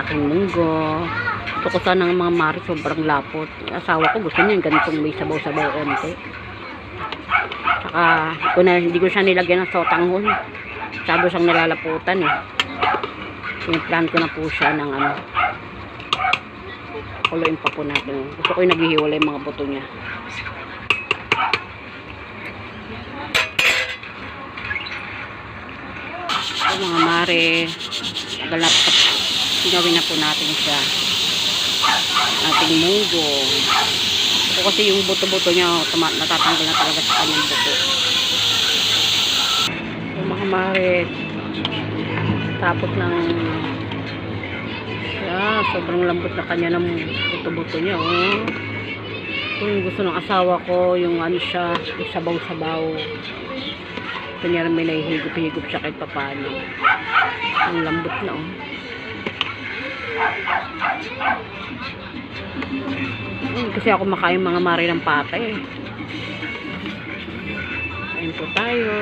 aking munggo. Gusto ko sana ng mga mare sobrang lapot. Asawa ko gusto niya yung ganitong may sabaw-sabaw onte. Saka hindi ko siya nilagyan ng sotanghon. Masyado siyang nilalaputan eh. Piniplan ko na po siya ng ano. Kuluin pa po natin. Gusto ko yung naghihiwalay yung mga buto niya. So, mga mare, galap sinawin na po natin siya. Ating munggo. So, kasi yung buto-buto niya natatanggal na talaga sa kanyang buto. So, mga mare, tapos ng sobrang lambot na kanya ng buto-buto niya, oh. Kung gusto ng asawa ko yung ano siya, yung sabaw-sabaw, kanya may nahihigop-higop siya kahit papano. Ang lambot na, oh. Kasi ako makain mga mare ng patay, eh. Kain po tayo.